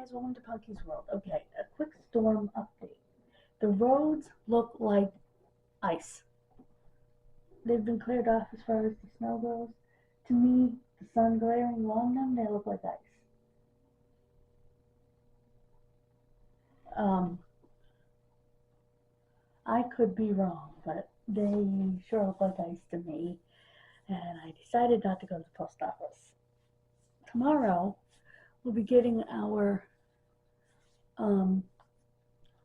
guys, welcome to Punky's World. Okay, a quick storm update. The roads look like ice. They've been cleared off as far as the snow goes. To me, the sun glaring along them, they look like ice. I could be wrong, but they sure look like ice to me, and I decided not to go to the post office. Tomorrow, we'll be getting our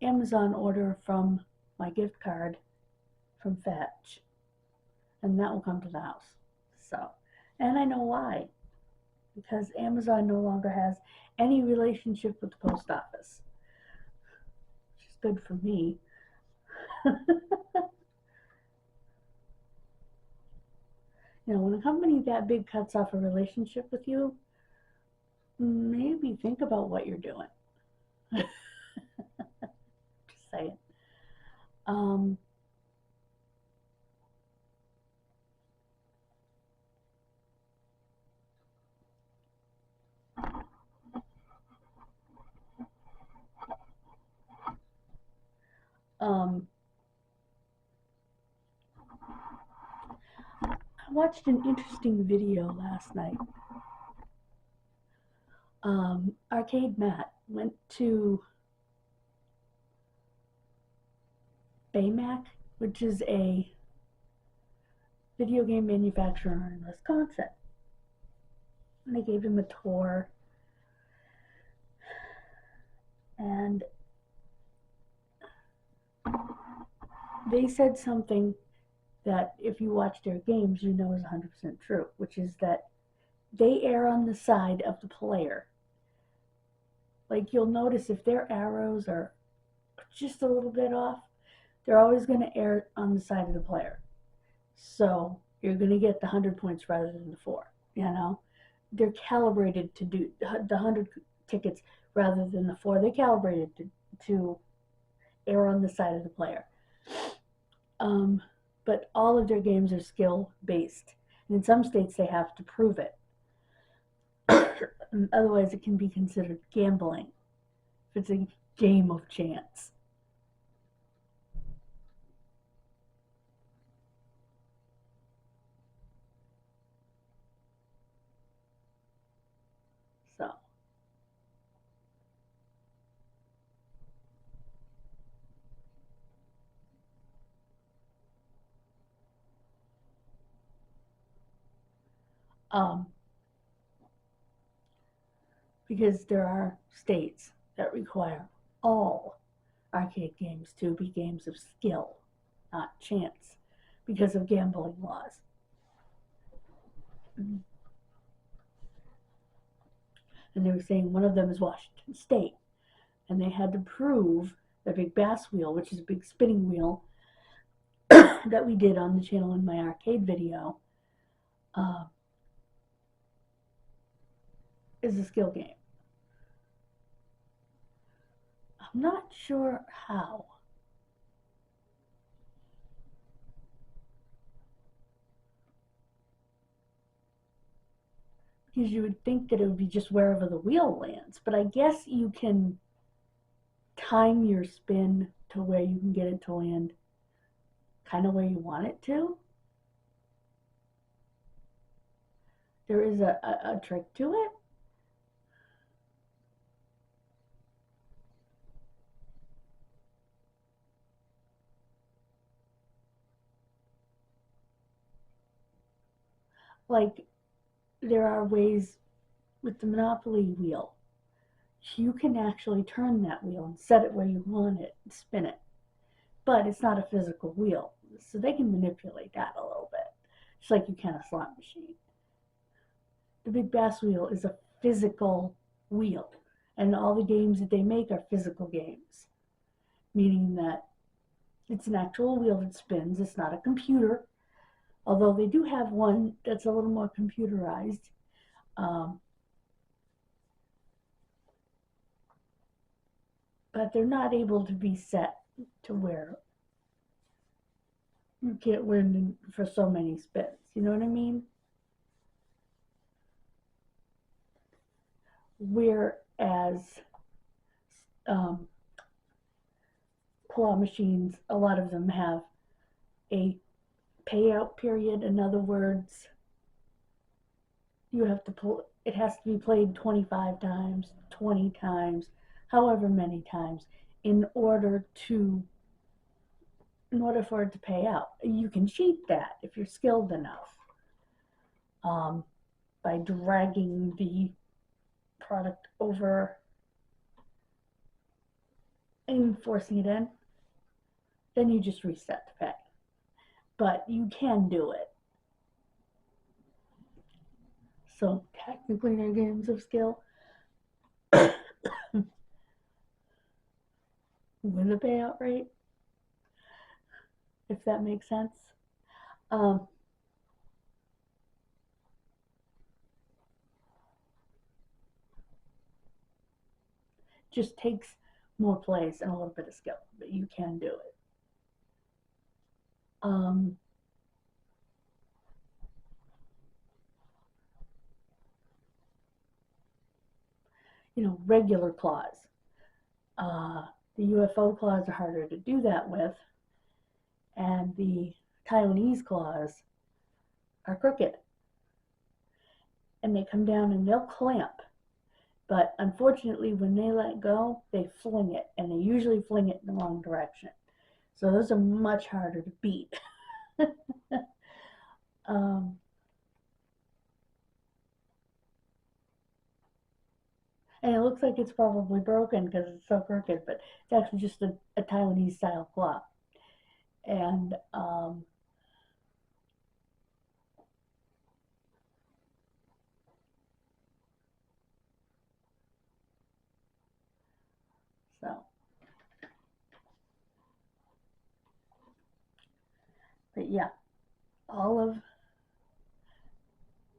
Amazon order from my gift card from Fetch, and that will come to the house. So, and I know why, because Amazon no longer has any relationship with the post office, which is good for me. You know, when a company that big cuts off a relationship with you, maybe think about what you're doing. Just saying. I watched an interesting video last night. Arcade Matt went to Baymac, which is a video game manufacturer in Wisconsin. And they gave him a tour. And they said something that if you watch their games, you know is 100% true, which is that they err on the side of the player. Like, you'll notice if their arrows are just a little bit off, they're always going to err on the side of the player. So you're going to get the 100 points rather than the 4, you know? They're calibrated to do the 100 tickets rather than the 4. They're calibrated to err on the side of the player. But all of their games are skill-based. And in some states, they have to prove it. Otherwise, it can be considered gambling if it's a game of chance. So, because there are states that require all arcade games to be games of skill, not chance, because of gambling laws. And they were saying one of them is Washington State, and they had to prove the big bass wheel, which is a big spinning wheel that we did on the channel in my arcade video, is a skill game. I'm not sure how. Because you would think that it would be just wherever the wheel lands, but I guess you can time your spin to where you can get it to land kind of where you want it to. There is a trick to it. Like, there are ways with the Monopoly wheel. You can actually turn that wheel and set it where you want it and spin it. But it's not a physical wheel. So they can manipulate that a little bit. Just like you can a slot machine. The big bass wheel is a physical wheel. And all the games that they make are physical games. Meaning that it's an actual wheel that spins. It's not a computer. Although they do have one that's a little more computerized. But they're not able to be set to where you can't win for so many spins. You know what I mean? Whereas um, claw machines, a lot of them have a payout period. In other words, you have to pull, it has to be played 25 times, 20 times, however many times, in order for it to pay out. You can cheat that if you're skilled enough, by dragging the product over and forcing it in. Then you just reset to pay. But you can do it. So technically they're games of skill with a payout rate, if that makes sense. Just takes more plays and a little bit of skill, but you can do it. Regular claws. The UFO claws are harder to do that with, and the Taiwanese claws are crooked. And they come down and they'll clamp. But unfortunately, when they let go, they fling it, and they usually fling it in the wrong direction. So those are much harder to beat. And it looks like it's probably broken because it's so crooked, but it's actually just a Taiwanese style claw. And but yeah, all of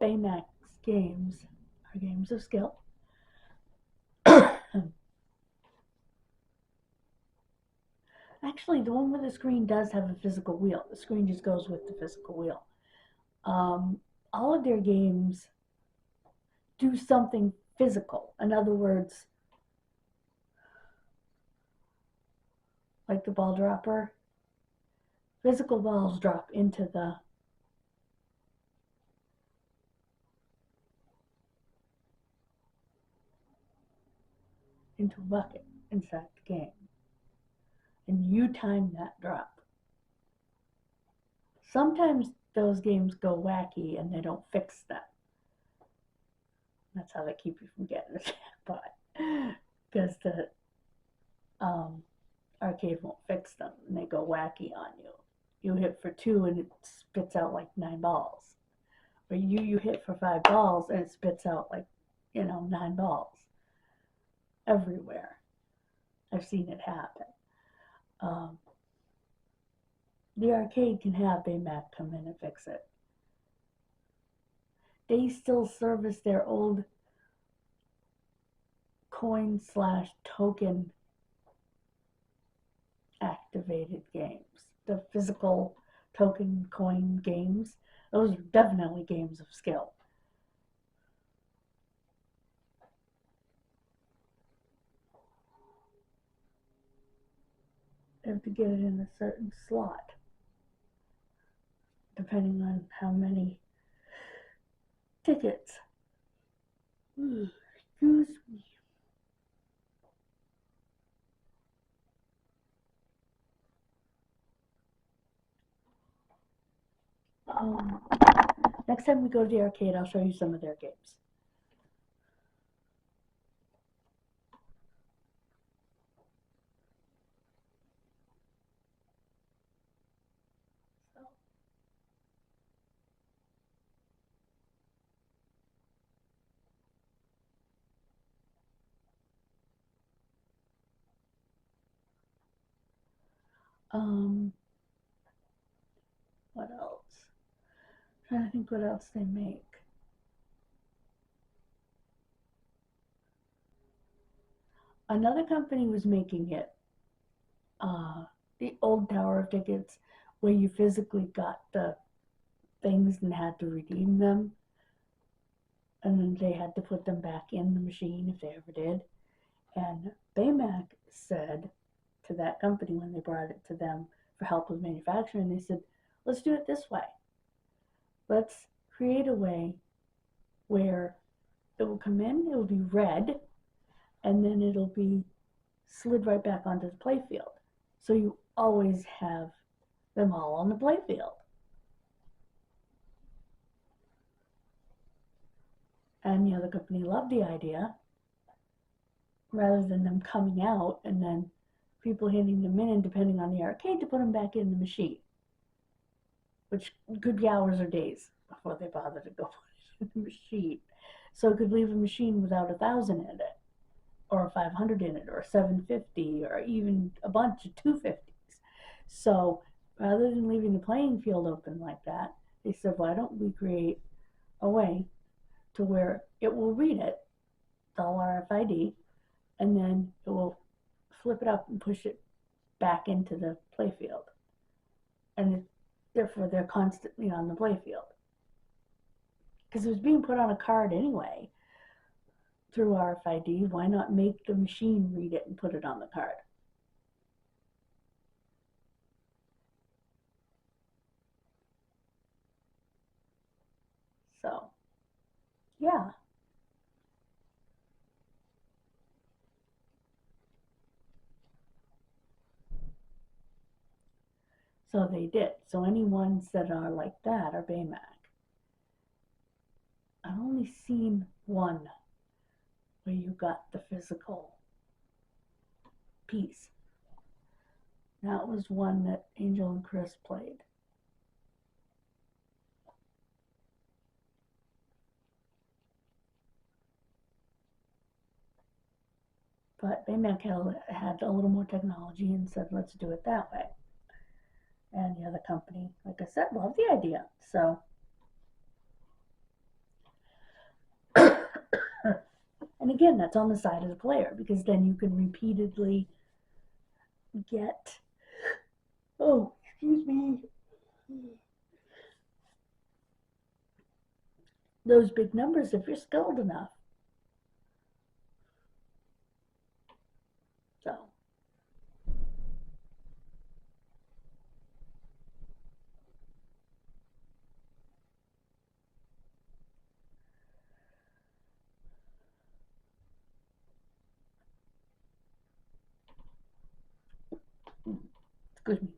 Baymax's games are games of skill. Actually, the one with the screen does have a physical wheel. The screen just goes with the physical wheel. All of their games do something physical. In other words, like the ball dropper, physical balls drop into a bucket inside the game. And you time that drop. Sometimes those games go wacky and they don't fix them. That's how they keep you from getting the jackpot. Because the arcade won't fix them and they go wacky on you. You hit for 2 and it spits out like 9 balls. Or you hit for 5 balls and it spits out like, 9 balls. Everywhere. I've seen it happen. The arcade can have Baymax come in and fix it. They still service their old coin/token activated games. The physical token coin games, those are definitely games of skill. You have to get it in a certain slot, depending on how many tickets. Ooh, excuse me. Next time we go to the arcade, I'll show you some of their games. What else? I'm trying to think what else they make. Another company was making it. The old Tower of Tickets, where you physically got the things and had to redeem them, and then they had to put them back in the machine if they ever did. And Baymac said to that company when they brought it to them for help with manufacturing, they said, let's do it this way. Let's create a way where it will come in, it will be red, and then it'll be slid right back onto the playfield. So you always have them all on the playfield. And the other company loved the idea, rather than them coming out and then people handing them in, depending on the arcade, to put them back in the machine, which could be hours or days before they bother to go put it in the machine. So it could leave a machine without 1,000 in it, or 500 in it, or 750, or even a bunch of 250s. So rather than leaving the playing field open like that, they said, why don't we create a way to where it will read it, the RFID, and then it will flip it up and push it back into the playfield. And therefore they're constantly on the playfield. Because it was being put on a card anyway through RFID, why not make the machine read it and put it on the card? So, yeah. So they did. So any ones that are like that are Baymac. I've only seen one where you got the physical piece. That was one that Angel and Chris played. But Baymac had a little more technology and said, let's do it that way. And the other company, like I said, loved the idea. So, and again, that's on the side of the player, because then you can repeatedly get, oh, excuse me, those big numbers if you're skilled enough. So, excuse me.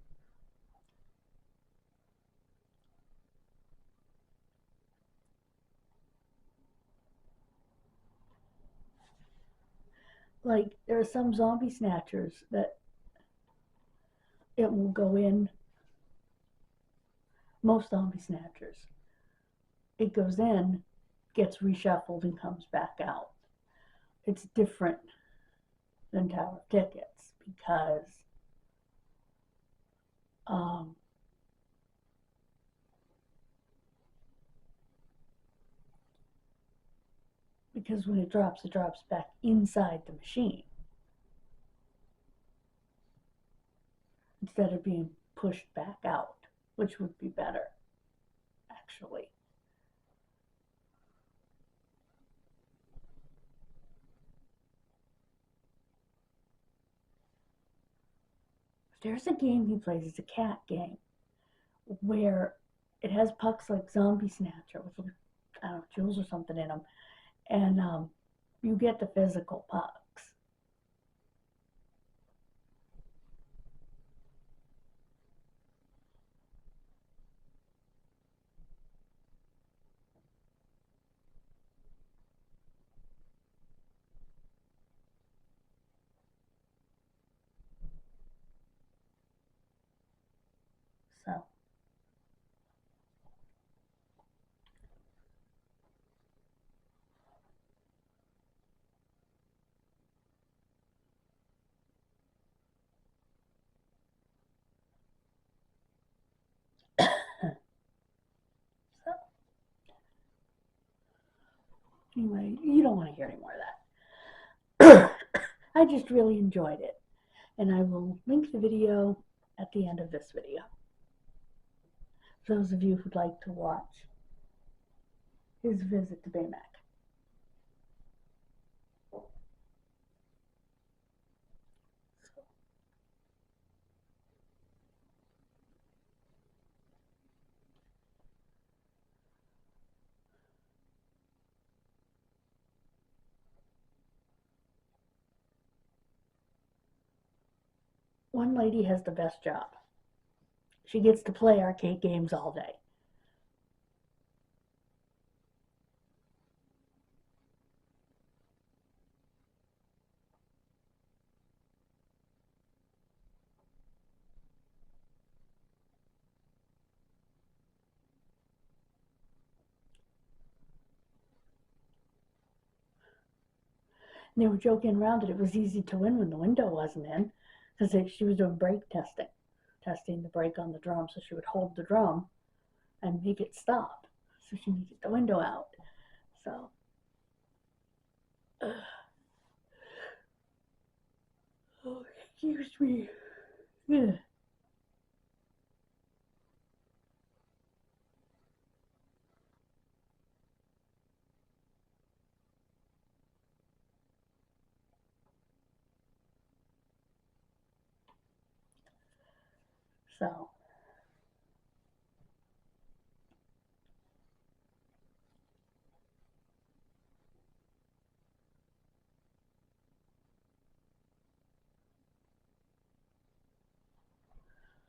Like, there are some zombie snatchers that it will go in, most zombie snatchers, it goes in, gets reshuffled, and comes back out. It's different than Tower of Tickets because because when it drops back inside the machine instead of being pushed back out, which would be better, actually. There's a game he plays, it's a cat game, where it has pucks like Zombie Snatcher with, I don't know, jewels or something in them, and you get the physical pucks. So, so anyway, you don't want to hear any more of that. I just really enjoyed it, and I will link the video at the end of this video. For those of you who'd like to watch his visit to Baymac. one lady has the best job. She gets to play arcade games all day. And they were joking around that it was easy to win when the window wasn't in, because she was doing brake testing the brake on the drum, so she would hold the drum and make it stop. So she needed the window out. So, oh, excuse me. Yeah. So,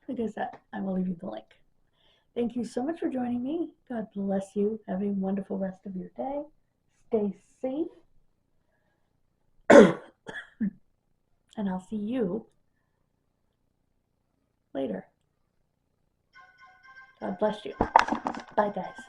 like I said, I will leave you the link. Thank you so much for joining me. God bless you. Have a wonderful rest of your day. Stay safe. And I'll see you later. God bless you. Bye, guys.